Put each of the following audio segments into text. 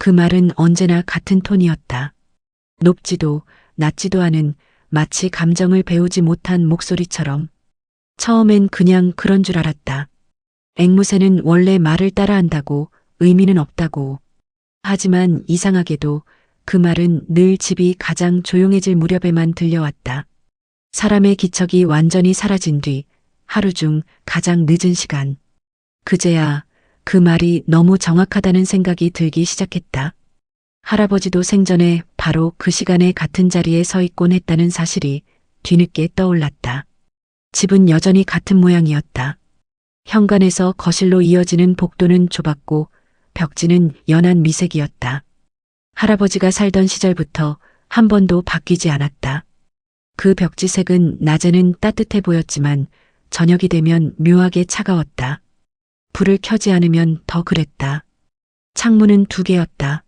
그 말은 언제나 같은 톤이었다. 높지도 낮지도 않은 마치 감정을 배우지 못한 목소리처럼. 처음엔 그냥 그런 줄 알았다. 앵무새는 원래 말을 따라한다고, 의미는 없다고. 하지만 이상하게도 그 말은 늘 집이 가장 조용해질 무렵에만 들려왔다. 사람의 기척이 완전히 사라진 뒤 하루 중 가장 늦은 시간. 그제야 그 말이 너무 정확하다는 생각이 들기 시작했다. 할아버지도 생전에 바로 그 시간에 같은 자리에 서 있곤 했다는 사실이 뒤늦게 떠올랐다. 집은 여전히 같은 모양이었다. 현관에서 거실로 이어지는 복도는 좁았고 벽지는 연한 미색이었다. 할아버지가 살던 시절부터 한 번도 바뀌지 않았다. 그 벽지색은 낮에는 따뜻해 보였지만 저녁이 되면 묘하게 차가웠다. 불을 켜지 않으면 더 그랬다. 창문은 두 개였다.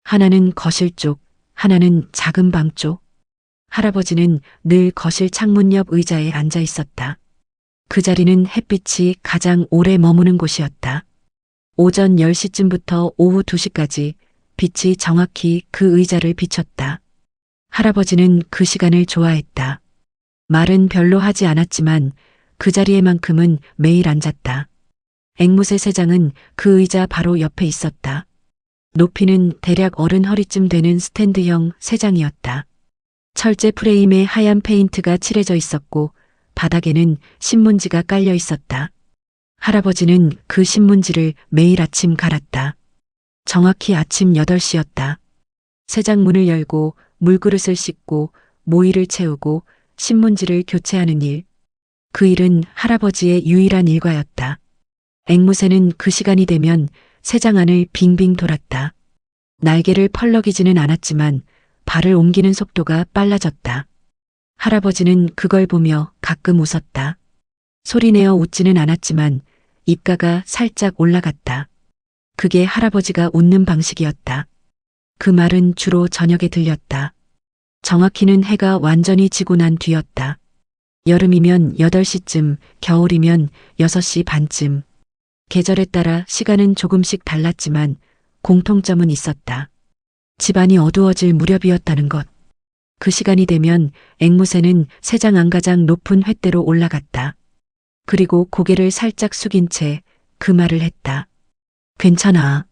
하나는 거실 쪽, 하나는 작은 방 쪽. 할아버지는 늘 거실 창문 옆 의자에 앉아 있었다. 그 자리는 햇빛이 가장 오래 머무는 곳이었다. 오전 10시쯤부터 오후 2시까지 빛이 정확히 그 의자를 비췄다. 할아버지는 그 시간을 좋아했다. 말은 별로 하지 않았지만 그 자리에만큼은 매일 앉았다. 앵무새 세장은 그 의자 바로 옆에 있었다. 높이는 대략 어른 허리쯤 되는 스탠드형 세장이었다. 철제 프레임에 하얀 페인트가 칠해져 있었고 바닥에는 신문지가 깔려 있었다. 할아버지는 그 신문지를 매일 아침 갈았다. 정확히 아침 8시였다. 세장 문을 열고 물그릇을 씻고 모이를 채우고 신문지를 교체하는 일. 그 일은 할아버지의 유일한 일과였다. 앵무새는 그 시간이 되면 세장 안을 빙빙 돌았다. 날개를 펄럭이지는 않았지만 발을 옮기는 속도가 빨라졌다. 할아버지는 그걸 보며 가끔 웃었다. 소리내어 웃지는 않았지만 입가가 살짝 올라갔다. 그게 할아버지가 웃는 방식이었다. 그 말은 주로 저녁에 들렸다. 정확히는 해가 완전히 지고 난 뒤였다. 여름이면 8시쯤, 겨울이면 6시 반쯤. 계절에 따라 시간은 조금씩 달랐지만 공통점은 있었다. 집안이 어두워질 무렵이었다는 것. 그 시간이 되면 앵무새는 세장 안가장 높은 횃대로 올라갔다. 그리고 고개를 살짝 숙인 채 그 말을 했다. 괜찮아.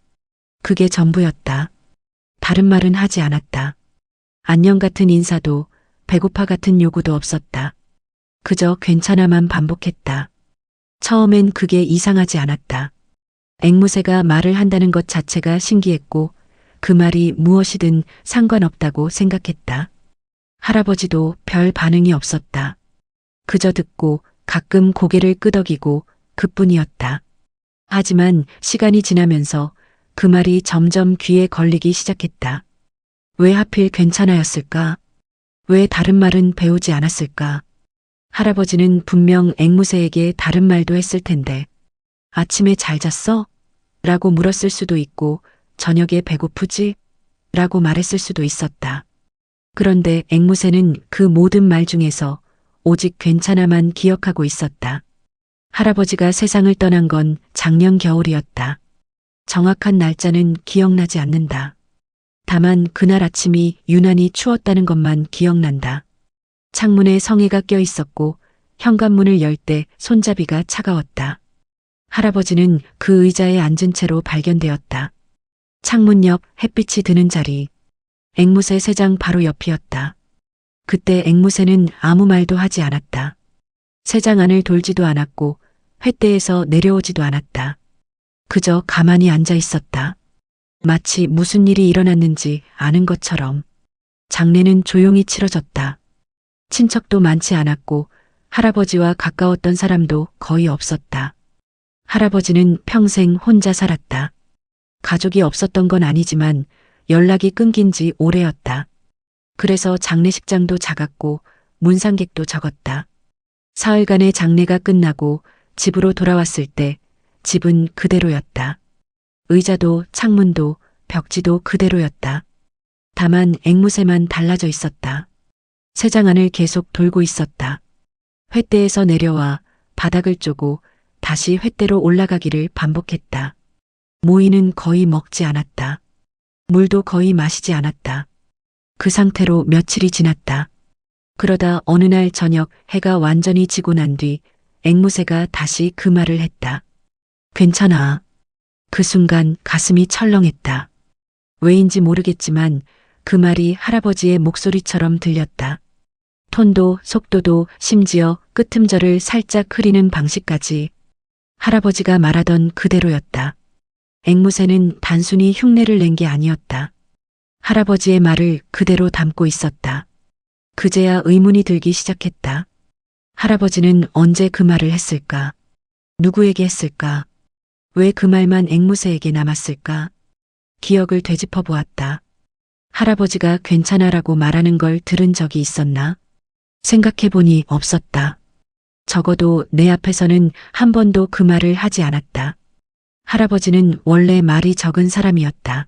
그게 전부였다. 다른 말은 하지 않았다. 안녕 같은 인사도 배고파 같은 요구도 없었다. 그저 괜찮아만 반복했다. 처음엔 그게 이상하지 않았다. 앵무새가 말을 한다는 것 자체가 신기했고 그 말이 무엇이든 상관없다고 생각했다. 할아버지도 별 반응이 없었다. 그저 듣고 가끔 고개를 끄덕이고 그뿐이었다. 하지만 시간이 지나면서 그 말이 점점 귀에 걸리기 시작했다. 왜 하필 괜찮아였을까? 왜 다른 말은 배우지 않았을까? 할아버지는 분명 앵무새에게 다른 말도 했을 텐데 아침에 잘 잤어? 라고 물었을 수도 있고 저녁에 배고프지? 라고 말했을 수도 있었다. 그런데 앵무새는 그 모든 말 중에서 오직 괜찮아만 기억하고 있었다. 할아버지가 세상을 떠난 건 작년 겨울이었다. 정확한 날짜는 기억나지 않는다. 다만 그날 아침이 유난히 추웠다는 것만 기억난다. 창문에 성에가 껴 있었고 현관문을 열 때 손잡이가 차가웠다. 할아버지는 그 의자에 앉은 채로 발견되었다. 창문 옆 햇빛이 드는 자리. 앵무새 세장 바로 옆이었다. 그때 앵무새는 아무 말도 하지 않았다. 세장 안을 돌지도 않았고 횃대에서 내려오지도 않았다. 그저 가만히 앉아 있었다. 마치 무슨 일이 일어났는지 아는 것처럼. 장례는 조용히 치러졌다. 친척도 많지 않았고 할아버지와 가까웠던 사람도 거의 없었다. 할아버지는 평생 혼자 살았다. 가족이 없었던 건 아니지만 연락이 끊긴 지 오래였다. 그래서 장례식장도 작았고 문상객도 적었다. 사흘간의 장례가 끝나고 집으로 돌아왔을 때 집은 그대로였다. 의자도 창문도 벽지도 그대로였다. 다만 앵무새만 달라져 있었다. 세장 안을 계속 돌고 있었다. 횃대에서 내려와 바닥을 쪼고 다시 횃대로 올라가기를 반복했다. 모이는 거의 먹지 않았다. 물도 거의 마시지 않았다. 그 상태로 며칠이 지났다. 그러다 어느 날 저녁 해가 완전히 지고 난 뒤 앵무새가 다시 그 말을 했다. 괜찮아. 그 순간 가슴이 철렁했다. 왜인지 모르겠지만 그 말이 할아버지의 목소리처럼 들렸다. 톤도 속도도 심지어 끄트머리를 살짝 흐리는 방식까지 할아버지가 말하던 그대로였다. 앵무새는 단순히 흉내를 낸 게 아니었다. 할아버지의 말을 그대로 담고 있었다. 그제야 의문이 들기 시작했다. 할아버지는 언제 그 말을 했을까? 누구에게 했을까? 왜 그 말만 앵무새에게 남았을까? 기억을 되짚어 보았다. 할아버지가 괜찮아라고 말하는 걸 들은 적이 있었나? 생각해보니 없었다. 적어도 내 앞에서는 한 번도 그 말을 하지 않았다. 할아버지는 원래 말이 적은 사람이었다.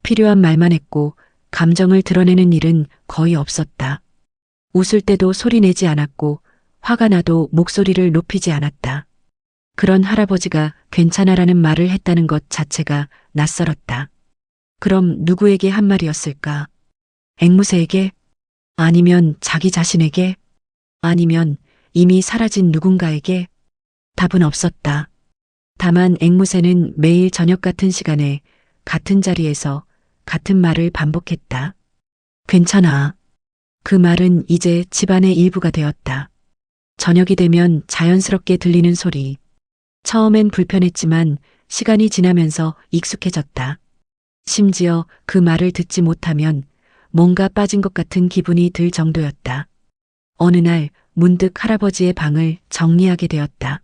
필요한 말만 했고 감정을 드러내는 일은 거의 없었다. 웃을 때도 소리 내지 않았고 화가 나도 목소리를 높이지 않았다. 그런 할아버지가 괜찮아라는 말을 했다는 것 자체가 낯설었다. 그럼 누구에게 한 말이었을까? 앵무새에게? 아니면 자기 자신에게? 아니면 이미 사라진 누군가에게? 답은 없었다. 다만 앵무새는 매일 저녁 같은 시간에 같은 자리에서 같은 말을 반복했다. 괜찮아. 그 말은 이제 집안의 일부가 되었다. 저녁이 되면 자연스럽게 들리는 소리. 처음엔 불편했지만 시간이 지나면서 익숙해졌다. 심지어 그 말을 듣지 못하면 뭔가 빠진 것 같은 기분이 들 정도였다. 어느 날 문득 할아버지의 방을 정리하게 되었다.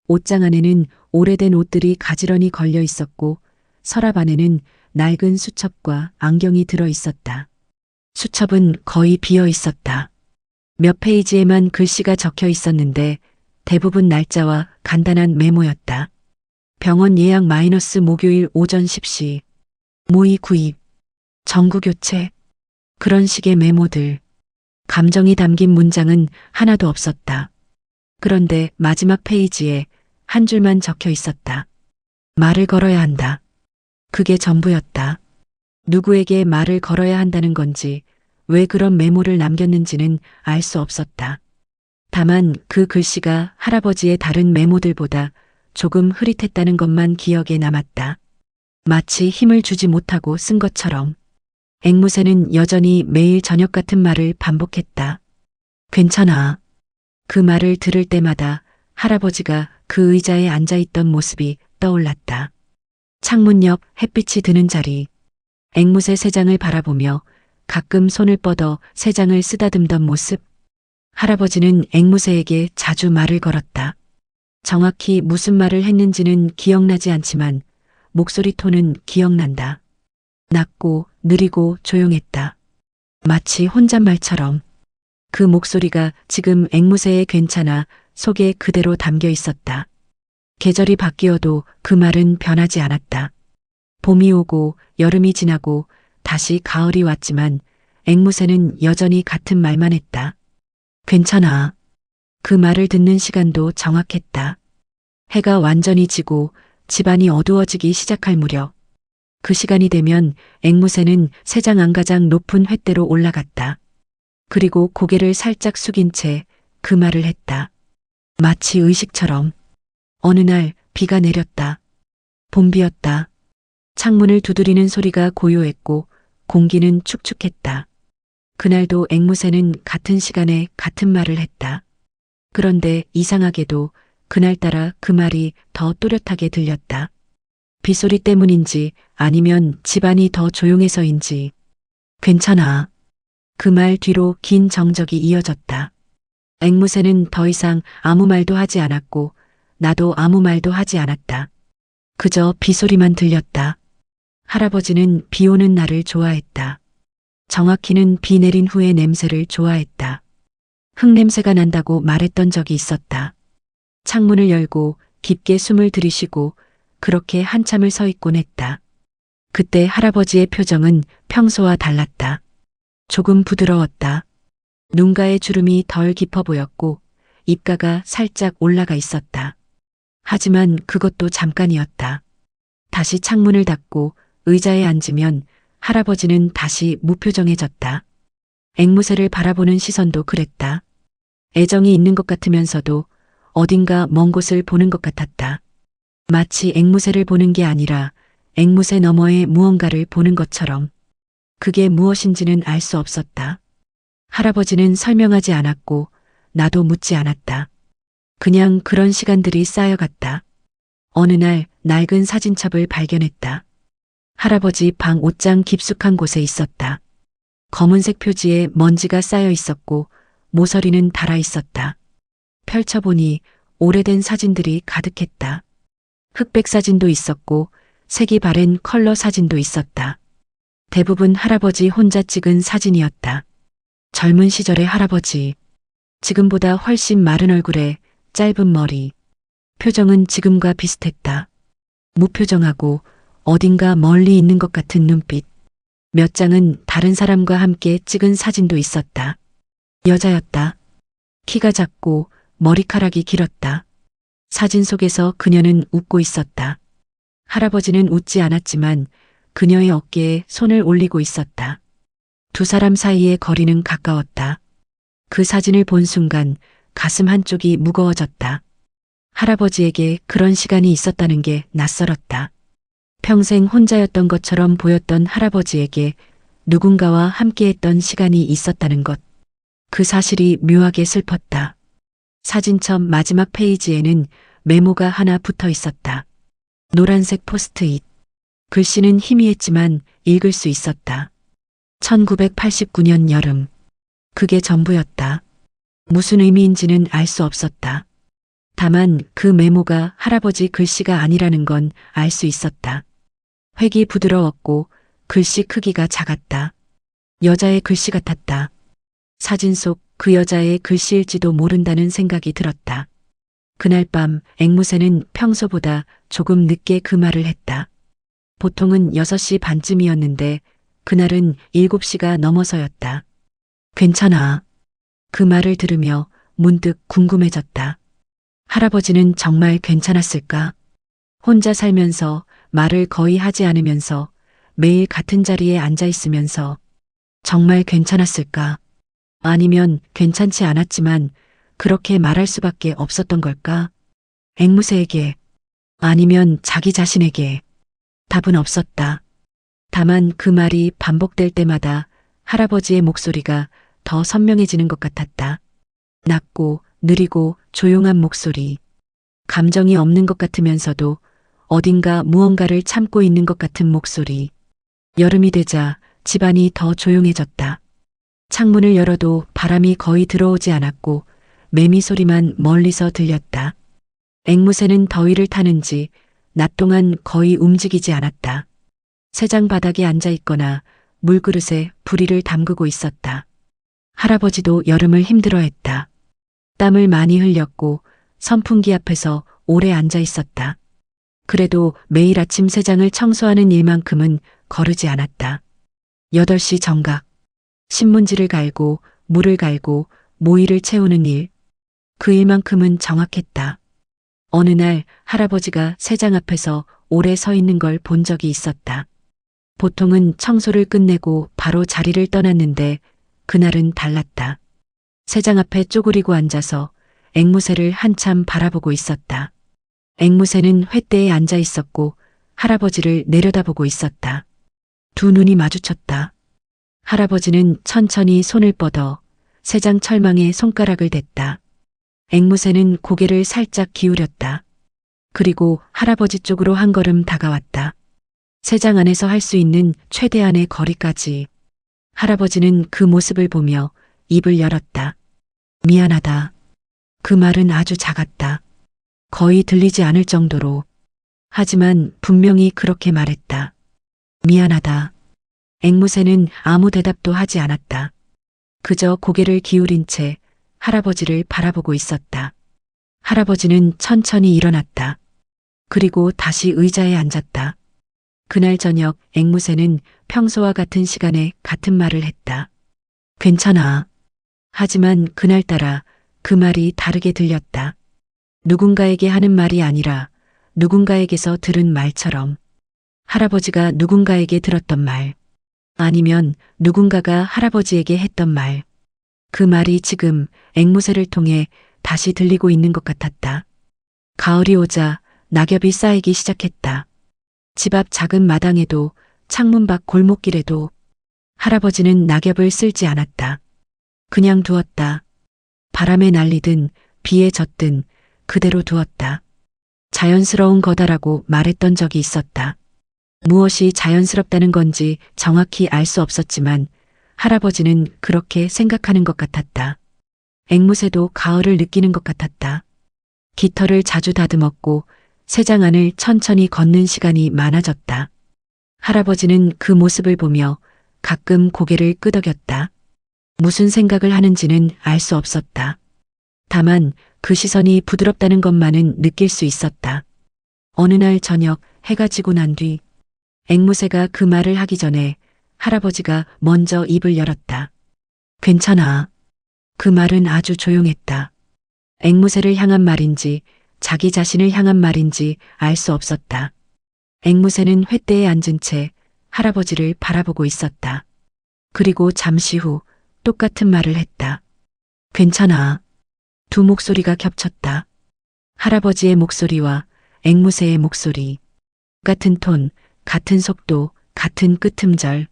옷장 안에는 오래된 옷들이 가지런히 걸려 있었고 서랍 안에는 낡은 수첩과 안경이 들어 있었다. 수첩은 거의 비어 있었다. 몇 페이지에만 글씨가 적혀 있었는데 대부분 날짜와 간단한 메모였다. 병원 예약 마이너스 목요일 오전 10시. 모의 구입. 전구 교체. 그런 식의 메모들. 감정이 담긴 문장은 하나도 없었다. 그런데 마지막 페이지에 한 줄만 적혀 있었다. 말을 걸어야 한다. 그게 전부였다. 누구에게 말을 걸어야 한다는 건지 왜 그런 메모를 남겼는지는 알 수 없었다. 다만 그 글씨가 할아버지의 다른 메모들보다 조금 흐릿했다는 것만 기억에 남았다. 마치 힘을 주지 못하고 쓴 것처럼. 앵무새는 여전히 매일 저녁 같은 말을 반복했다. 괜찮아. 그 말을 들을 때마다 할아버지가 그 의자에 앉아있던 모습이 떠올랐다. 창문 옆 햇빛이 드는 자리. 앵무새 새 장을 바라보며 가끔 손을 뻗어 새 장을 쓰다듬던 모습. 할아버지는 앵무새에게 자주 말을 걸었다. 정확히 무슨 말을 했는지는 기억나지 않지만 목소리 톤은 기억난다. 낮고 느리고 조용했다. 마치 혼잣말처럼. 그 목소리가 지금 앵무새의 괜찮아 속에 그대로 담겨 있었다. 계절이 바뀌어도 그 말은 변하지 않았다. 봄이 오고 여름이 지나고 다시 가을이 왔지만 앵무새는 여전히 같은 말만 했다. 괜찮아. 그 말을 듣는 시간도 정확했다. 해가 완전히 지고 집안이 어두워지기 시작할 무렵. 그 시간이 되면 앵무새는 새장 안가장 높은 횃대로 올라갔다. 그리고 고개를 살짝 숙인 채 그 말을 했다. 마치 의식처럼. 어느 날 비가 내렸다. 봄비였다. 창문을 두드리는 소리가 고요했고 공기는 축축했다. 그날도 앵무새는 같은 시간에 같은 말을 했다. 그런데 이상하게도 그날따라 그 말이 더 또렷하게 들렸다. 빗소리 때문인지 아니면 집안이 더 조용해서인지. 괜찮아. 그 말 뒤로 긴 정적이 이어졌다. 앵무새는 더 이상 아무 말도 하지 않았고 나도 아무 말도 하지 않았다. 그저 빗소리만 들렸다. 할아버지는 비 오는 날을 좋아했다. 정확히는 비 내린 후의 냄새를 좋아했다. 흙냄새가 난다고 말했던 적이 있었다. 창문을 열고 깊게 숨을 들이쉬고 그렇게 한참을 서 있곤 했다. 그때 할아버지의 표정은 평소와 달랐다. 조금 부드러웠다. 눈가의 주름이 덜 깊어 보였고 입가가 살짝 올라가 있었다. 하지만 그것도 잠깐이었다. 다시 창문을 닫고 의자에 앉으면 할아버지는 다시 무표정해졌다. 앵무새를 바라보는 시선도 그랬다. 애정이 있는 것 같으면서도 어딘가 먼 곳을 보는 것 같았다. 마치 앵무새를 보는 게 아니라 앵무새 너머의 무언가를 보는 것처럼. 그게 무엇인지는 알 수 없었다. 할아버지는 설명하지 않았고 나도 묻지 않았다. 그냥 그런 시간들이 쌓여갔다. 어느 날 낡은 사진첩을 발견했다. 할아버지 방 옷장 깊숙한 곳에 있었다. 검은색 표지에 먼지가 쌓여 있었고 모서리는 달아 있었다. 펼쳐보니 오래된 사진들이 가득했다. 흑백 사진도 있었고 색이 바랜 컬러 사진도 있었다. 대부분 할아버지 혼자 찍은 사진이었다. 젊은 시절의 할아버지. 지금보다 훨씬 마른 얼굴에 짧은 머리. 표정은 지금과 비슷했다. 무표정하고 어딘가 멀리 있는 것 같은 눈빛. 몇 장은 다른 사람과 함께 찍은 사진도 있었다. 여자였다. 키가 작고 머리카락이 길었다. 사진 속에서 그녀는 웃고 있었다. 할아버지는 웃지 않았지만 그녀의 어깨에 손을 올리고 있었다. 두 사람 사이의 거리는 가까웠다. 그 사진을 본 순간 가슴 한쪽이 무거워졌다. 할아버지에게 그런 시간이 있었다는 게 낯설었다. 평생 혼자였던 것처럼 보였던 할아버지에게 누군가와 함께했던 시간이 있었다는 것. 그 사실이 묘하게 슬펐다. 사진첩 마지막 페이지에는 메모가 하나 붙어 있었다. 노란색 포스트잇. 글씨는 희미했지만 읽을 수 있었다. 1989년 여름. 그게 전부였다. 무슨 의미인지는 알 수 없었다. 다만 그 메모가 할아버지 글씨가 아니라는 건 알 수 있었다. 획이 부드러웠고 글씨 크기가 작았다. 여자의 글씨 같았다. 사진 속 그 여자의 글씨일지도 모른다는 생각이 들었다. 그날 밤 앵무새는 평소보다 조금 늦게 그 말을 했다. 보통은 6시 반쯤이었는데 그날은 7시가 넘어서였다. 괜찮아. 그 말을 들으며 문득 궁금해졌다. 할아버지는 정말 괜찮았을까? 혼자 살면서 말을 거의 하지 않으면서 매일 같은 자리에 앉아 있으면서 정말 괜찮았을까? 아니면 괜찮지 않았지만 그렇게 말할 수밖에 없었던 걸까? 앵무새에게 아니면 자기 자신에게 답은 없었다. 다만 그 말이 반복될 때마다 할아버지의 목소리가 더 선명해지는 것 같았다. 낮고 느리고 조용한 목소리. 감정이 없는 것 같으면서도 어딘가 무언가를 참고 있는 것 같은 목소리. 여름이 되자 집안이 더 조용해졌다. 창문을 열어도 바람이 거의 들어오지 않았고 매미 소리만 멀리서 들렸다. 앵무새는 더위를 타는지 낮 동안 거의 움직이지 않았다. 새장 바닥에 앉아 있거나 물그릇에 부리를 담그고 있었다. 할아버지도 여름을 힘들어했다. 땀을 많이 흘렸고 선풍기 앞에서 오래 앉아 있었다. 그래도 매일 아침 새장을 청소하는 일만큼은 거르지 않았다. 8시 정각. 신문지를 갈고 물을 갈고 모이를 채우는 일. 그 일만큼은 정확했다. 어느 날 할아버지가 새장 앞에서 오래 서 있는 걸 본 적이 있었다. 보통은 청소를 끝내고 바로 자리를 떠났는데 그날은 달랐다. 새장 앞에 쪼그리고 앉아서 앵무새를 한참 바라보고 있었다. 앵무새는 횃대에 앉아 있었고 할아버지를 내려다보고 있었다. 두 눈이 마주쳤다. 할아버지는 천천히 손을 뻗어 새장 철망에 손가락을 댔다. 앵무새는 고개를 살짝 기울였다. 그리고 할아버지 쪽으로 한 걸음 다가왔다. 새장 안에서 할 수 있는 최대한의 거리까지. 할아버지는 그 모습을 보며 입을 열었다. 미안하다. 그 말은 아주 작았다. 거의 들리지 않을 정도로. 하지만 분명히 그렇게 말했다. 미안하다. 앵무새는 아무 대답도 하지 않았다. 그저 고개를 기울인 채 할아버지를 바라보고 있었다. 할아버지는 천천히 일어났다. 그리고 다시 의자에 앉았다. 그날 저녁 앵무새는 평소와 같은 시간에 같은 말을 했다. 괜찮아. 하지만 그날따라 그 말이 다르게 들렸다. 누군가에게 하는 말이 아니라 누군가에게서 들은 말처럼. 할아버지가 누군가에게 들었던 말. 아니면 누군가가 할아버지에게 했던 말. 그 말이 지금 앵무새를 통해 다시 들리고 있는 것 같았다. 가을이 오자 낙엽이 쌓이기 시작했다. 집 앞 작은 마당에도 창문 밖 골목길에도 할아버지는 낙엽을 쓸지 않았다. 그냥 두었다. 바람에 날리든 비에 젖든 그대로 두었다. 자연스러운 거다라고 말했던 적이 있었다. 무엇이 자연스럽다는 건지 정확히 알 수 없었지만 할아버지는 그렇게 생각하는 것 같았다. 앵무새도 가을을 느끼는 것 같았다. 깃털을 자주 다듬었고 새장 안을 천천히 걷는 시간이 많아졌다. 할아버지는 그 모습을 보며 가끔 고개를 끄덕였다. 무슨 생각을 하는지는 알 수 없었다. 다만 그 시선이 부드럽다는 것만은 느낄 수 있었다. 어느 날 저녁 해가 지고 난 뒤 앵무새가 그 말을 하기 전에 할아버지가 먼저 입을 열었다. 괜찮아. 그 말은 아주 조용했다. 앵무새를 향한 말인지 자기 자신을 향한 말인지 알 수 없었다. 앵무새는 횃대에 앉은 채 할아버지를 바라보고 있었다. 그리고 잠시 후 똑같은 말을 했다. 괜찮아. 두 목소리가 겹쳤다. 할아버지의 목소리와 앵무새의 목소리. 같은 톤, 같은 속도, 같은 끄트음절.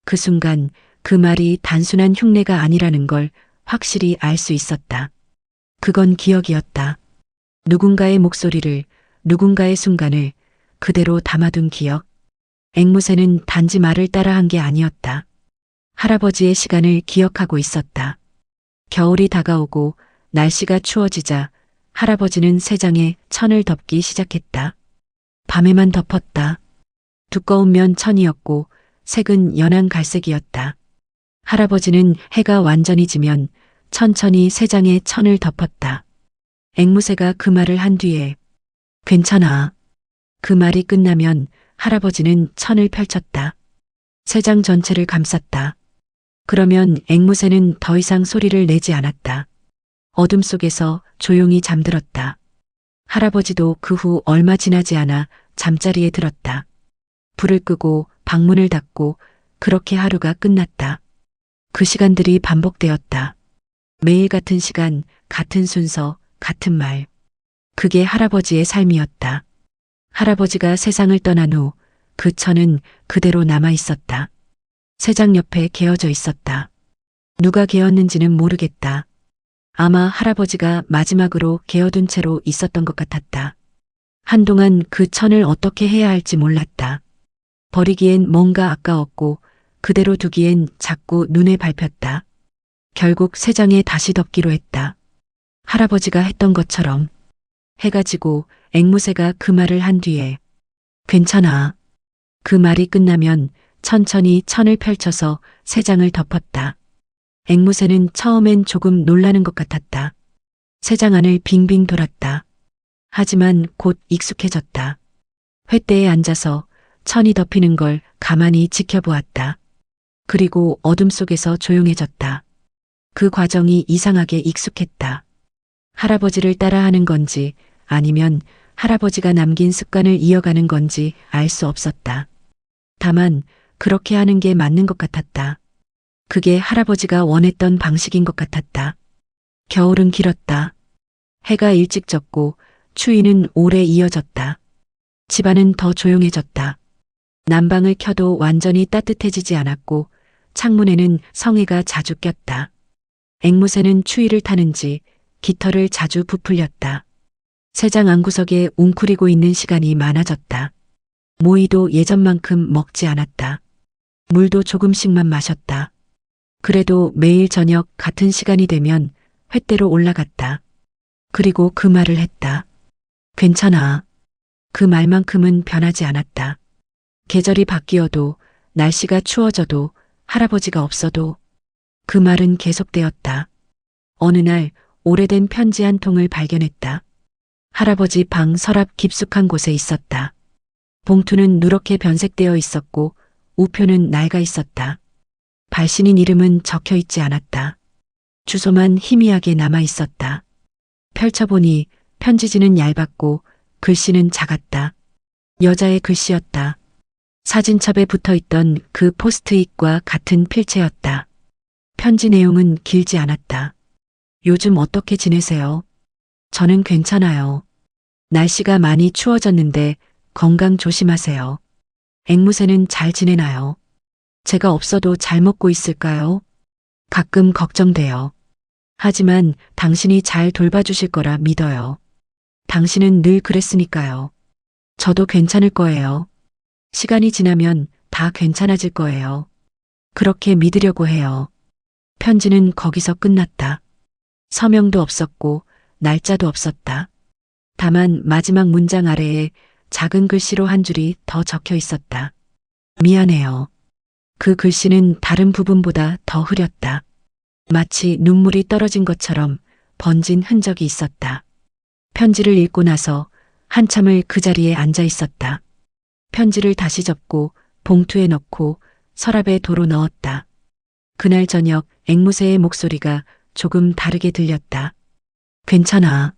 그 순간 그 말이 단순한 흉내가 아니라는 걸 확실히 알 수 있었다. 그건 기억이었다. 누군가의 목소리를, 누군가의 순간을 그대로 담아둔 기억. 앵무새는 단지 말을 따라한 게 아니었다. 할아버지의 시간을 기억하고 있었다. 겨울이 다가오고 날씨가 추워지자 할아버지는 새장에 천을 덮기 시작했다. 밤에만 덮었다. 두꺼운 면 천이었고 색은 연한 갈색이었다. 할아버지는 해가 완전히 지면 천천히 새장에 천을 덮었다. 앵무새가 그 말을 한 뒤에 괜찮아. 그 말이 끝나면 할아버지는 천을 펼쳤다. 새장 전체를 감쌌다. 그러면 앵무새는 더 이상 소리를 내지 않았다. 어둠 속에서 조용히 잠들었다. 할아버지도 그 후 얼마 지나지 않아 잠자리에 들었다. 불을 끄고 방문을 닫고 그렇게 하루가 끝났다. 그 시간들이 반복되었다. 매일 같은 시간, 같은 순서, 같은 말. 그게 할아버지의 삶이었다. 할아버지가 세상을 떠난 후 그 천은 그대로 남아 있었다. 새장 옆에 개어져 있었다. 누가 개었는지는 모르겠다. 아마 할아버지가 마지막으로 개어둔 채로 있었던 것 같았다. 한동안 그 천을 어떻게 해야 할지 몰랐다. 버리기엔 뭔가 아까웠고 그대로 두기엔 자꾸 눈에 밟혔다. 결국 새장에 다시 덮기로 했다. 할아버지가 했던 것처럼. 해가 지고 앵무새가 그 말을 한 뒤에 괜찮아. 그 말이 끝나면 천천히 천을 펼쳐서 새장을 덮었다. 앵무새는 처음엔 조금 놀라는 것 같았다. 새장 안을 빙빙 돌았다. 하지만 곧 익숙해졌다. 횃대에 앉아서 천이 덮이는 걸 가만히 지켜보았다. 그리고 어둠 속에서 조용해졌다. 그 과정이 이상하게 익숙했다. 할아버지를 따라하는 건지 아니면 할아버지가 남긴 습관을 이어가는 건지 알 수 없었다. 다만 그렇게 하는 게 맞는 것 같았다. 그게 할아버지가 원했던 방식인 것 같았다. 겨울은 길었다. 해가 일찍 졌고 추위는 오래 이어졌다. 집안은 더 조용해졌다. 난방을 켜도 완전히 따뜻해지지 않았고 창문에는 성에가 자주 꼈다. 앵무새는 추위를 타는지 깃털을 자주 부풀렸다. 새장 안구석에 웅크리고 있는 시간이 많아졌다. 모이도 예전만큼 먹지 않았다. 물도 조금씩만 마셨다. 그래도 매일 저녁 같은 시간이 되면 횃대로 올라갔다. 그리고 그 말을 했다. 괜찮아. 그 말만큼은 변하지 않았다. 계절이 바뀌어도 날씨가 추워져도 할아버지가 없어도 그 말은 계속되었다. 어느 날 오래된 편지 한 통을 발견했다. 할아버지 방 서랍 깊숙한 곳에 있었다. 봉투는 누렇게 변색되어 있었고 우표는 낡아 있었다. 발신인 이름은 적혀 있지 않았다. 주소만 희미하게 남아 있었다. 펼쳐보니 편지지는 얇았고 글씨는 작았다. 여자의 글씨였다. 사진첩에 붙어 있던 그 포스트잇과 같은 필체였다. 편지 내용은 길지 않았다. 요즘 어떻게 지내세요? 저는 괜찮아요. 날씨가 많이 추워졌는데 건강 조심하세요. 앵무새는 잘 지내나요? 제가 없어도 잘 먹고 있을까요? 가끔 걱정돼요. 하지만 당신이 잘 돌봐주실 거라 믿어요. 당신은 늘 그랬으니까요. 저도 괜찮을 거예요. 시간이 지나면 다 괜찮아질 거예요. 그렇게 믿으려고 해요. 편지는 거기서 끝났다. 서명도 없었고 날짜도 없었다. 다만 마지막 문장 아래에 작은 글씨로 한 줄이 더 적혀 있었다. 미안해요. 그 글씨는 다른 부분보다 더 흐렸다. 마치 눈물이 떨어진 것처럼 번진 흔적이 있었다. 편지를 읽고 나서 한참을 그 자리에 앉아 있었다. 편지를 다시 접고 봉투에 넣고 서랍에 도로 넣었다. 그날 저녁 앵무새의 목소리가 조금 다르게 들렸다. 괜찮아.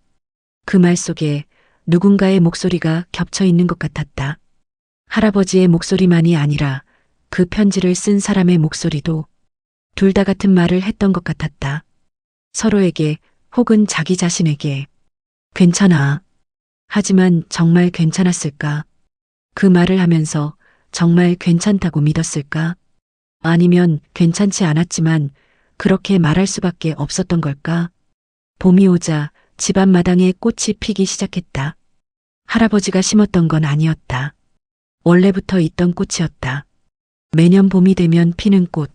그 말 속에 누군가의 목소리가 겹쳐 있는 것 같았다. 할아버지의 목소리만이 아니라 그 편지를 쓴 사람의 목소리도 둘 다 같은 말을 했던 것 같았다. 서로에게 혹은 자기 자신에게 괜찮아. 하지만 정말 괜찮았을까? 그 말을 하면서 정말 괜찮다고 믿었을까? 아니면 괜찮지 않았지만 그렇게 말할 수밖에 없었던 걸까? 봄이 오자 집안 마당에 꽃이 피기 시작했다. 할아버지가 심었던 건 아니었다. 원래부터 있던 꽃이었다. 매년 봄이 되면 피는 꽃.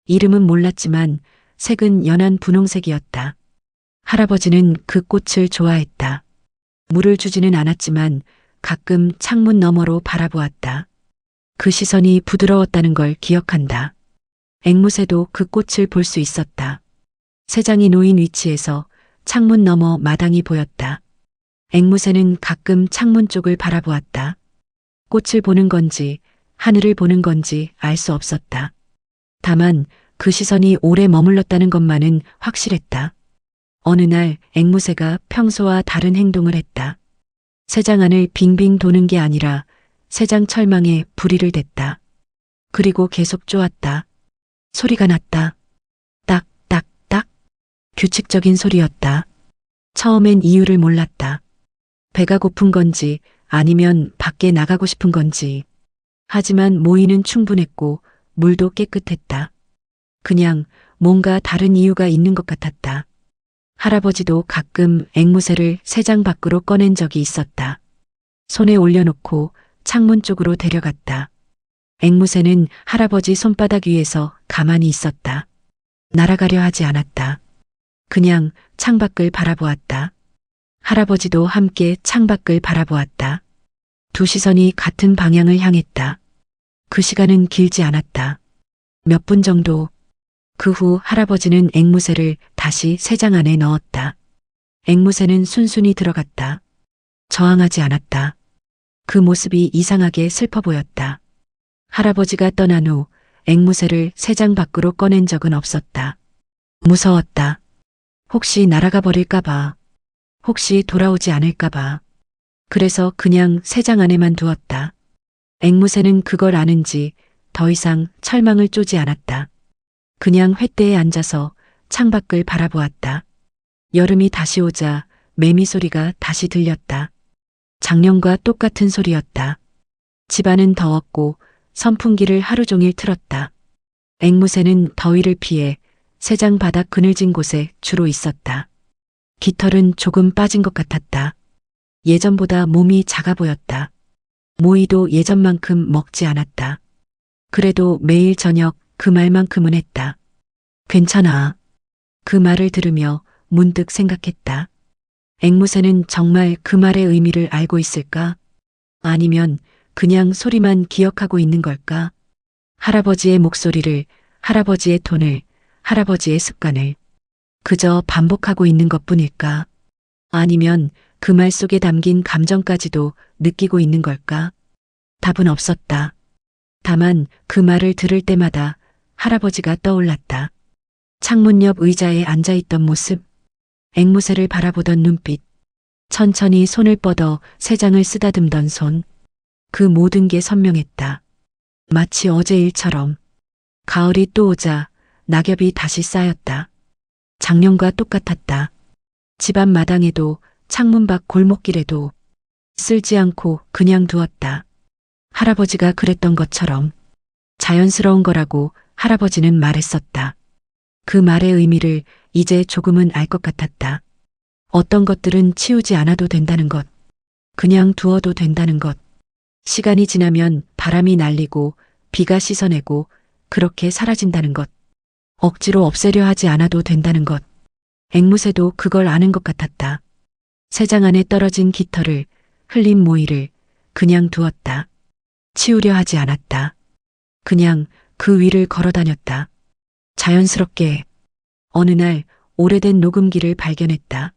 이름은 몰랐지만 색은 연한 분홍색이었다. 할아버지는 그 꽃을 좋아했다. 물을 주지는 않았지만 가끔 창문 너머로 바라보았다. 그 시선이 부드러웠다는 걸 기억한다. 앵무새도 그 꽃을 볼 수 있었다. 새장이 놓인 위치에서 창문 너머 마당이 보였다. 앵무새는 가끔 창문 쪽을 바라보았다. 꽃을 보는 건지 하늘을 보는 건지 알 수 없었다. 다만 그 시선이 오래 머물렀다는 것만은 확실했다. 어느 날 앵무새가 평소와 다른 행동을 했다. 새장 안을 빙빙 도는 게 아니라 새장 철망에 부리를 댔다. 그리고 계속 쪼았다. 소리가 났다. 딱, 딱, 딱. 규칙적인 소리였다. 처음엔 이유를 몰랐다. 배가 고픈 건지 아니면 밖에 나가고 싶은 건지. 하지만 모이는 충분했고 물도 깨끗했다. 그냥 뭔가 다른 이유가 있는 것 같았다. 할아버지도 가끔 앵무새를 새장 밖으로 꺼낸 적이 있었다. 손에 올려놓고 창문 쪽으로 데려갔다. 앵무새는 할아버지 손바닥 위에서 가만히 있었다. 날아가려 하지 않았다. 그냥 창밖을 바라보았다. 할아버지도 함께 창밖을 바라보았다. 두 시선이 같은 방향을 향했다. 그 시간은 길지 않았다. 몇 분 정도. 그 후 할아버지는 앵무새를 다시 새장 안에 넣었다. 앵무새는 순순히 들어갔다. 저항하지 않았다. 그 모습이 이상하게 슬퍼 보였다. 할아버지가 떠난 후 앵무새를 새장 밖으로 꺼낸 적은 없었다. 무서웠다. 혹시 날아가 버릴까봐. 혹시 돌아오지 않을까봐. 그래서 그냥 새장 안에만 두었다. 앵무새는 그걸 아는지 더 이상 철망을 쪼지 않았다. 그냥 횃대에 앉아서 창밖을 바라보았다. 여름이 다시 오자 매미 소리가 다시 들렸다. 작년과 똑같은 소리였다. 집안은 더웠고 선풍기를 하루 종일 틀었다. 앵무새는 더위를 피해 새장 바닥 그늘진 곳에 주로 있었다. 깃털은 조금 빠진 것 같았다. 예전보다 몸이 작아 보였다. 모이도 예전만큼 먹지 않았다. 그래도 매일 저녁 그 말만큼은 했다. 괜찮아. 그 말을 들으며 문득 생각했다. 앵무새는 정말 그 말의 의미를 알고 있을까? 아니면 그냥 소리만 기억하고 있는 걸까? 할아버지의 목소리를, 할아버지의 톤을, 할아버지의 습관을 그저 반복하고 있는 것뿐일까? 아니면 그 말 속에 담긴 감정까지도 느끼고 있는 걸까? 답은 없었다. 다만 그 말을 들을 때마다 할아버지가 떠올랐다. 창문 옆 의자에 앉아있던 모습, 앵무새를 바라보던 눈빛, 천천히 손을 뻗어 새장을 쓰다듬던 손, 그 모든 게 선명했다. 마치 어제 일처럼. 가을이 또 오자 낙엽이 다시 쌓였다. 작년과 똑같았다. 집안 마당에도 창문 밖 골목길에도 쓸지 않고 그냥 두었다. 할아버지가 그랬던 것처럼 자연스러운 거라고 할아버지는 말했었다. 그 말의 의미를 이제 조금은 알 것 같았다. 어떤 것들은 치우지 않아도 된다는 것, 그냥 두어도 된다는 것. 시간이 지나면 바람이 날리고 비가 씻어내고 그렇게 사라진다는 것. 억지로 없애려 하지 않아도 된다는 것. 앵무새도 그걸 아는 것 같았다. 새장 안에 떨어진 깃털을, 흘린 모이를 그냥 두었다. 치우려 하지 않았다. 그냥 그 위를 걸어 다녔다. 자연스럽게 어느 날 오래된 녹음기를 발견했다.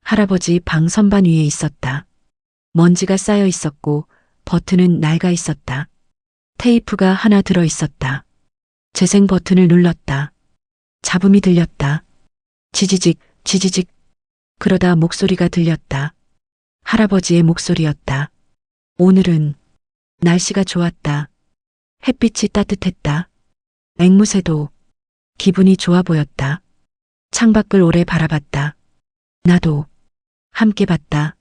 할아버지 방 선반 위에 있었다. 먼지가 쌓여 있었고 버튼은 낡아 있었다. 테이프가 하나 들어 있었다. 재생 버튼을 눌렀다. 잡음이 들렸다. 지지직, 지지직. 그러다 목소리가 들렸다. 할아버지의 목소리였다. 오늘은 날씨가 좋았다. 햇빛이 따뜻했다. 앵무새도 기분이 좋아 보였다. 창밖을 오래 바라봤다. 나도 함께 봤다.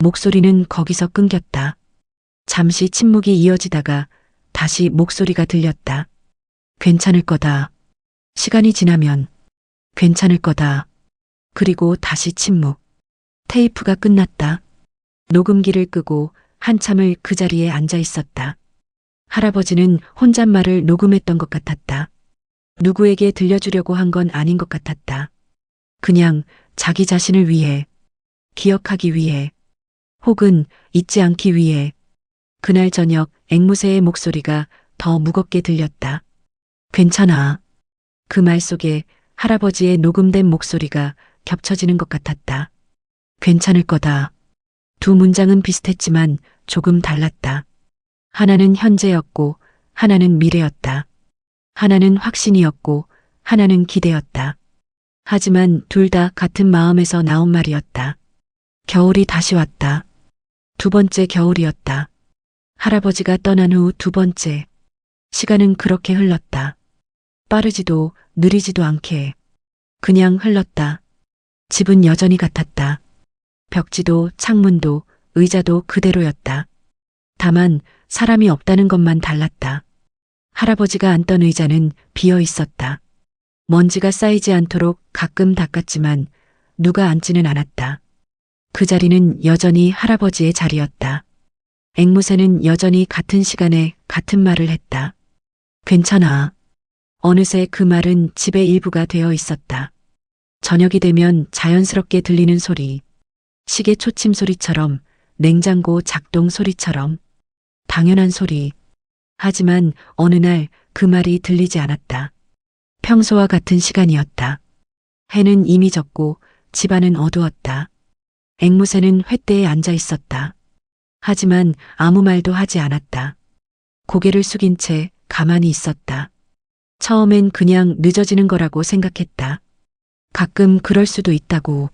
목소리는 거기서 끊겼다. 잠시 침묵이 이어지다가 다시 목소리가 들렸다. 괜찮을 거다. 시간이 지나면 괜찮을 거다. 그리고 다시 침묵. 테이프가 끝났다. 녹음기를 끄고 한참을 그 자리에 앉아 있었다. 할아버지는 혼잣말을 녹음했던 것 같았다. 누구에게 들려주려고 한 건 아닌 것 같았다. 그냥 자기 자신을 위해, 기억하기 위해, 혹은 잊지 않기 위해. 그날 저녁 앵무새의 목소리가 더 무겁게 들렸다. 괜찮아. 그 말 속에 할아버지의 녹음된 목소리가 겹쳐지는 것 같았다. 괜찮을 거다. 두 문장은 비슷했지만 조금 달랐다. 하나는 현재였고 하나는 미래였다. 하나는 확신이었고 하나는 기대였다. 하지만 둘 다 같은 마음에서 나온 말이었다. 겨울이 다시 왔다. 두 번째 겨울이었다. 할아버지가 떠난 후 두 번째. 시간은 그렇게 흘렀다. 빠르지도 느리지도 않게 그냥 흘렀다. 집은 여전히 같았다. 벽지도 창문도 의자도 그대로였다. 다만 사람이 없다는 것만 달랐다. 할아버지가 앉던 의자는 비어 있었다. 먼지가 쌓이지 않도록 가끔 닦았지만 누가 앉지는 않았다. 그 자리는 여전히 할아버지의 자리였다. 앵무새는 여전히 같은 시간에 같은 말을 했다. 괜찮아. 어느새 그 말은 집의 일부가 되어 있었다. 저녁이 되면 자연스럽게 들리는 소리, 시계 초침 소리처럼, 냉장고 작동 소리처럼, 당연한 소리. 하지만 어느 날 그 말이 들리지 않았다. 평소와 같은 시간이었다. 해는 이미 졌고 집안은 어두웠다. 앵무새는 횃대에 앉아 있었다. 하지만 아무 말도 하지 않았다. 고개를 숙인 채 가만히 있었다. 처음엔 그냥 늦어지는 거라고 생각했다. 가끔 그럴 수도 있다고.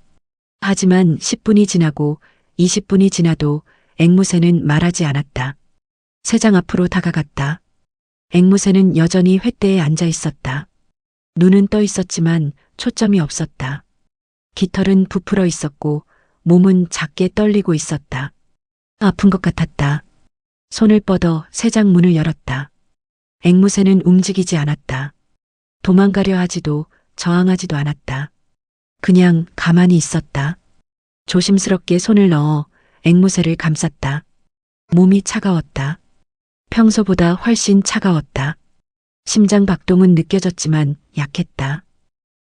하지만 10분이 지나고 20분이 지나도 앵무새는 말하지 않았다. 새장 앞으로 다가갔다. 앵무새는 여전히 횃대에 앉아 있었다. 눈은 떠 있었지만 초점이 없었다. 깃털은 부풀어 있었고 몸은 작게 떨리고 있었다. 아픈 것 같았다. 손을 뻗어 새장 문을 열었다. 앵무새는 움직이지 않았다. 도망가려 하지도 저항하지도 않았다. 그냥 가만히 있었다. 조심스럽게 손을 넣어 앵무새를 감쌌다. 몸이 차가웠다. 평소보다 훨씬 차가웠다. 심장 박동은 느껴졌지만 약했다.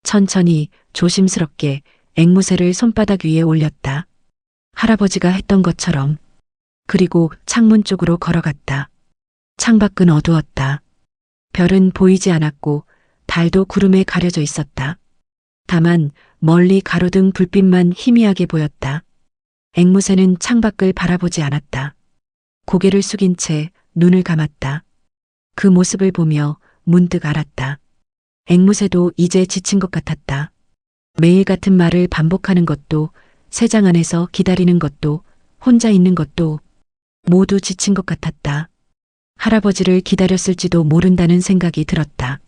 천천히 조심스럽게 앵무새를 손바닥 위에 올렸다. 할아버지가 했던 것처럼. 그리고 창문 쪽으로 걸어갔다. 창밖은 어두웠다. 별은 보이지 않았고 달도 구름에 가려져 있었다. 다만 멀리 가로등 불빛만 희미하게 보였다. 앵무새는 창밖을 바라보지 않았다. 고개를 숙인 채 눈을 감았다. 그 모습을 보며 문득 알았다. 앵무새도 이제 지친 것 같았다. 매일 같은 말을 반복하는 것도, 새장 안에서 기다리는 것도, 혼자 있는 것도 모두 지친 것 같았다. 할아버지를 기다렸을지도 모른다는 생각이 들었다.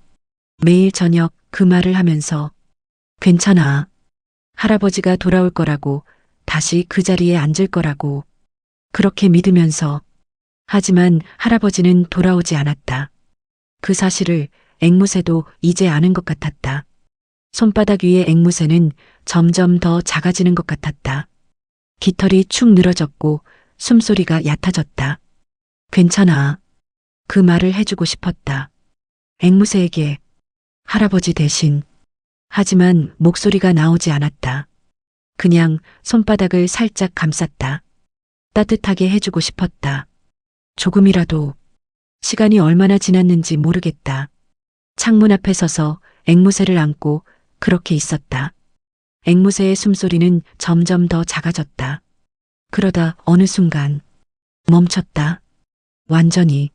매일 저녁 그 말을 하면서 괜찮아. 할아버지가 돌아올 거라고, 다시 그 자리에 앉을 거라고, 그렇게 믿으면서. 하지만 할아버지는 돌아오지 않았다. 그 사실을 앵무새도 이제 아는 것 같았다. 손바닥 위의 앵무새는 점점 더 작아지는 것 같았다. 깃털이 축 늘어졌고 숨소리가 얕아졌다. 괜찮아. 그 말을 해주고 싶었다. 앵무새에게, 할아버지 대신. 하지만 목소리가 나오지 않았다. 그냥 손바닥을 살짝 감쌌다. 따뜻하게 해주고 싶었다. 조금이라도. 시간이 얼마나 지났는지 모르겠다. 창문 앞에 서서 앵무새를 안고 그렇게 있었다. 앵무새의 숨소리는 점점 더 작아졌다. 그러다 어느 순간 멈췄다. 완전히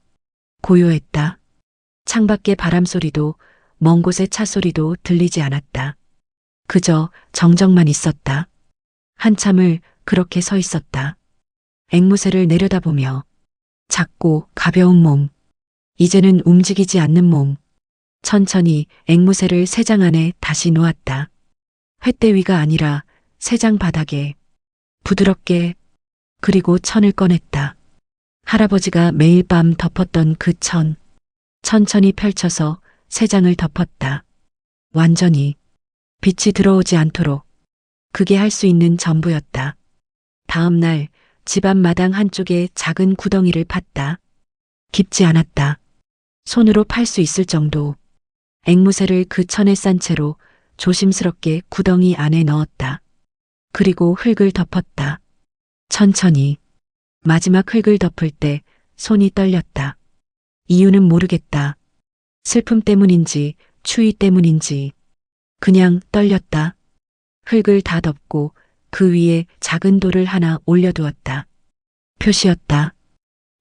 고요했다. 창밖의 바람소리도 먼 곳의 차 소리도 들리지 않았다. 그저 정적만 있었다. 한참을 그렇게 서 있었다. 앵무새를 내려다보며 작고 가벼운 몸, 이제는 움직이지 않는 몸. 천천히 앵무새를 새장 안에 다시 놓았다. 횃대 위가 아니라 새장 바닥에 부드럽게. 그리고 천을 꺼냈다. 할아버지가 매일 밤 덮었던 그 천. 천천히 펼쳐서 새장을 덮었다. 완전히 빛이 들어오지 않도록. 그게 할 수 있는 전부였다. 다음 날 집 앞 마당 한쪽에 작은 구덩이를 팠다. 깊지 않았다. 손으로 팔 수 있을 정도. 앵무새를 그 천에 싼 채로 조심스럽게 구덩이 안에 넣었다. 그리고 흙을 덮었다. 천천히. 마지막 흙을 덮을 때 손이 떨렸다. 이유는 모르겠다. 슬픔 때문인지 추위 때문인지 그냥 떨렸다. 흙을 다 덮고 그 위에 작은 돌을 하나 올려두었다. 표시였다.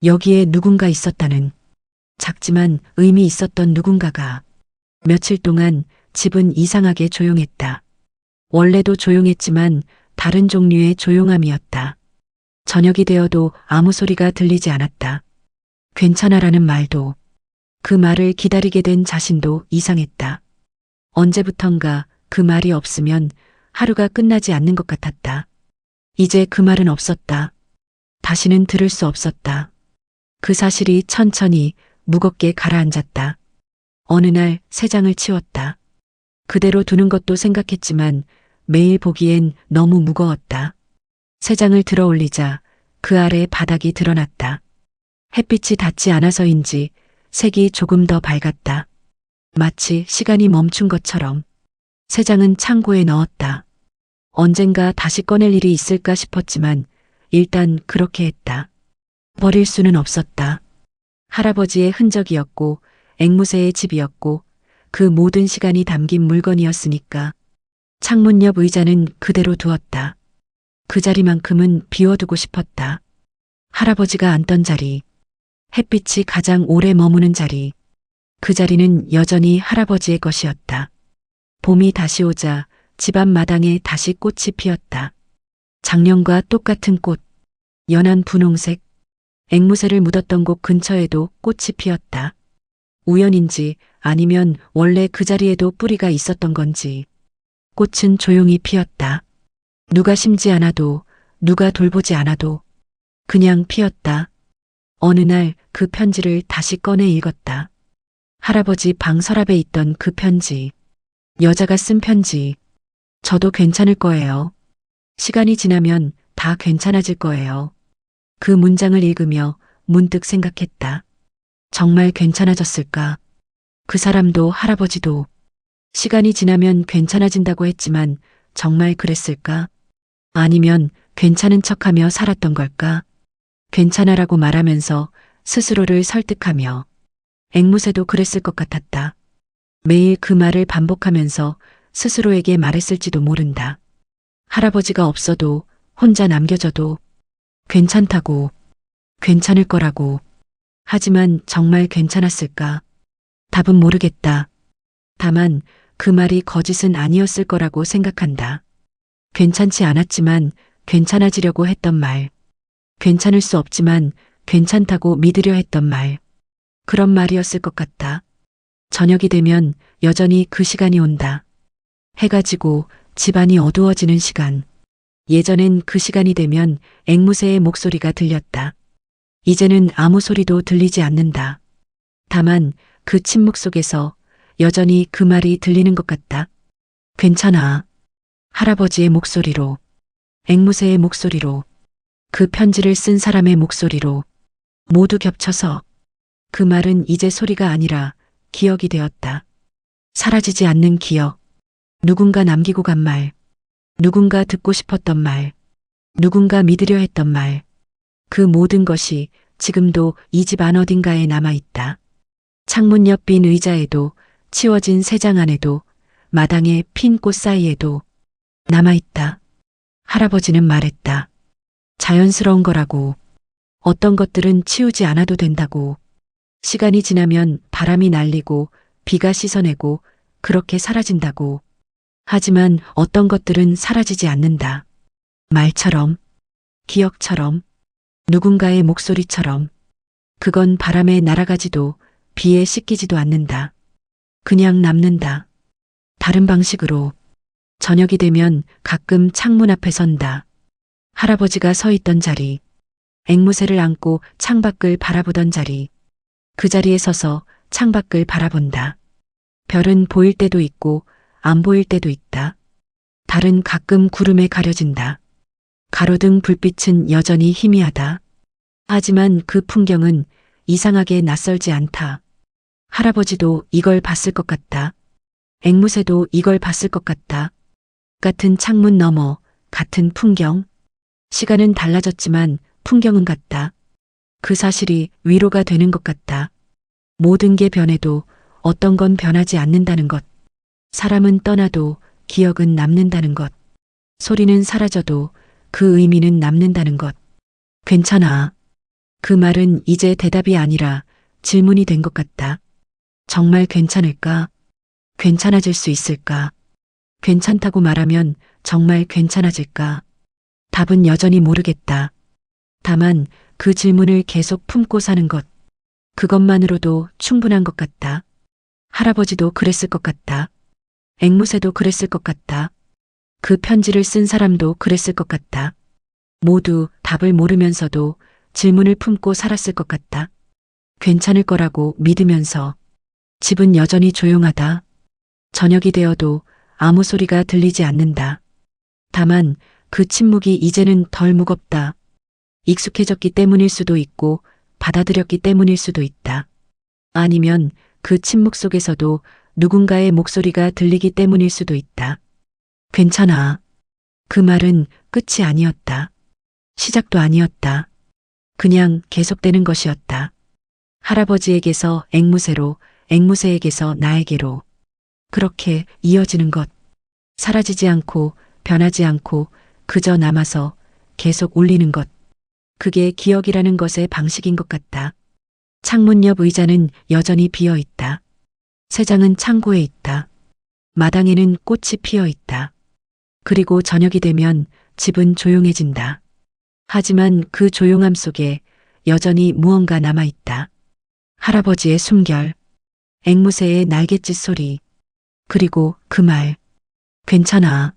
여기에 누군가 있었다는. 작지만 의미 있었던 누군가가. 며칠 동안 집은 이상하게 조용했다. 원래도 조용했지만 다른 종류의 조용함이었다. 저녁이 되어도 아무 소리가 들리지 않았다. 괜찮아라는 말도. 그 말을 기다리게 된 자신도 이상했다. 언제부턴가 그 말이 없으면 하루가 끝나지 않는 것 같았다. 이제 그 말은 없었다. 다시는 들을 수 없었다. 그 사실이 천천히 무겁게 가라앉았다. 어느 날 새장을 치웠다. 그대로 두는 것도 생각했지만 매일 보기엔 너무 무거웠다. 새장을 들어 올리자 그 아래 바닥이 드러났다. 햇빛이 닿지 않아서인지 색이 조금 더 밝았다. 마치 시간이 멈춘 것처럼. 새장은 창고에 넣었다. 언젠가 다시 꺼낼 일이 있을까 싶었지만 일단 그렇게 했다. 버릴 수는 없었다. 할아버지의 흔적이었고 앵무새의 집이었고 그 모든 시간이 담긴 물건이었으니까. 창문 옆 의자는 그대로 두었다. 그 자리만큼은 비워두고 싶었다. 할아버지가 앉던 자리. 햇빛이 가장 오래 머무는 자리. 그 자리는 여전히 할아버지의 것이었다. 봄이 다시 오자 집 앞 마당에 다시 꽃이 피었다. 작년과 똑같은 꽃. 연한 분홍색. 앵무새를 묻었던 곳 근처에도 꽃이 피었다. 우연인지 아니면 원래 그 자리에도 뿌리가 있었던 건지. 꽃은 조용히 피었다. 누가 심지 않아도, 누가 돌보지 않아도 그냥 피었다. 어느 날 그 편지를 다시 꺼내 읽었다. 할아버지 방 서랍에 있던 그 편지. 여자가 쓴 편지. 저도 괜찮을 거예요. 시간이 지나면 다 괜찮아질 거예요. 그 문장을 읽으며 문득 생각했다. 정말 괜찮아졌을까? 그 사람도 할아버지도. 시간이 지나면 괜찮아진다고 했지만 정말 그랬을까? 아니면 괜찮은 척하며 살았던 걸까? 괜찮아라고 말하면서 스스로를 설득하며. 앵무새도 그랬을 것 같았다. 매일 그 말을 반복하면서 스스로에게 말했을지도 모른다. 할아버지가 없어도 혼자 남겨져도 괜찮다고, 괜찮을 거라고. 하지만 정말 괜찮았을까? 답은 모르겠다. 다만 그 말이 거짓은 아니었을 거라고 생각한다. 괜찮지 않았지만 괜찮아지려고 했던 말. 괜찮을 수 없지만 괜찮다고 믿으려 했던 말. 그런 말이었을 것 같다. 저녁이 되면 여전히 그 시간이 온다. 해가 지고 집안이 어두워지는 시간. 예전엔 그 시간이 되면 앵무새의 목소리가 들렸다. 이제는 아무 소리도 들리지 않는다. 다만 그 침묵 속에서 여전히 그 말이 들리는 것 같다. 괜찮아. 할아버지의 목소리로, 앵무새의 목소리로, 그 편지를 쓴 사람의 목소리로 모두 겹쳐서 그 말은 이제 소리가 아니라 기억이 되었다. 사라지지 않는 기억. 누군가 남기고 간 말. 누군가 듣고 싶었던 말. 누군가 믿으려 했던 말. 그 모든 것이 지금도 이 집 안 어딘가에 남아있다. 창문 옆 빈 의자에도, 치워진 세장 안에도, 마당의 핀 꽃 사이에도 남아있다. 할아버지는 말했다. 자연스러운 거라고. 어떤 것들은 치우지 않아도 된다고. 시간이 지나면 바람이 날리고 비가 씻어내고 그렇게 사라진다고. 하지만 어떤 것들은 사라지지 않는다. 말처럼, 기억처럼, 누군가의 목소리처럼. 그건 바람에 날아가지도 비에 씻기지도 않는다. 그냥 남는다. 다른 방식으로. 저녁이 되면 가끔 창문 앞에 선다. 할아버지가 서 있던 자리. 앵무새를 안고 창밖을 바라보던 자리. 그 자리에 서서 창밖을 바라본다. 별은 보일 때도 있고 안 보일 때도 있다. 달은 가끔 구름에 가려진다. 가로등 불빛은 여전히 희미하다. 하지만 그 풍경은 이상하게 낯설지 않다. 할아버지도 이걸 봤을 것 같다. 앵무새도 이걸 봤을 것 같다. 같은 창문 너머, 같은 풍경. 시간은 달라졌지만 풍경은 같다. 그 사실이 위로가 되는 것 같다. 모든 게 변해도 어떤 건 변하지 않는다는 것. 사람은 떠나도 기억은 남는다는 것. 소리는 사라져도 그 의미는 남는다는 것. 괜찮아. 그 말은 이제 대답이 아니라 질문이 된 것 같다. 정말 괜찮을까? 괜찮아질 수 있을까? 괜찮다고 말하면 정말 괜찮아질까? 답은 여전히 모르겠다. 다만 그 질문을 계속 품고 사는 것. 그것만으로도 충분한 것 같다. 할아버지도 그랬을 것 같다. 앵무새도 그랬을 것 같다. 그 편지를 쓴 사람도 그랬을 것 같다. 모두 답을 모르면서도 질문을 품고 살았을 것 같다. 괜찮을 거라고 믿으면서. 집은 여전히 조용하다. 저녁이 되어도 아무 소리가 들리지 않는다. 다만 그 침묵이 이제는 덜 무겁다. 익숙해졌기 때문일 수도 있고 받아들였기 때문일 수도 있다. 아니면 그 침묵 속에서도 누군가의 목소리가 들리기 때문일 수도 있다. 괜찮아. 그 말은 끝이 아니었다. 시작도 아니었다. 그냥 계속되는 것이었다. 할아버지에게서 앵무새로, 앵무새에게서 나에게로. 그렇게 이어지는 것. 사라지지 않고 변하지 않고 그저 남아서 계속 울리는 것. 그게 기억이라는 것의 방식인 것 같다. 창문 옆 의자는 여전히 비어 있다. 새장은 창고에 있다. 마당에는 꽃이 피어 있다. 그리고 저녁이 되면 집은 조용해진다. 하지만 그 조용함 속에 여전히 무언가 남아 있다. 할아버지의 숨결, 앵무새의 날갯짓 소리, 그리고 그 말. 괜찮아.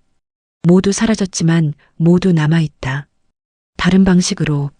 모두 사라졌지만 모두 남아 있다. 다른 방식으로.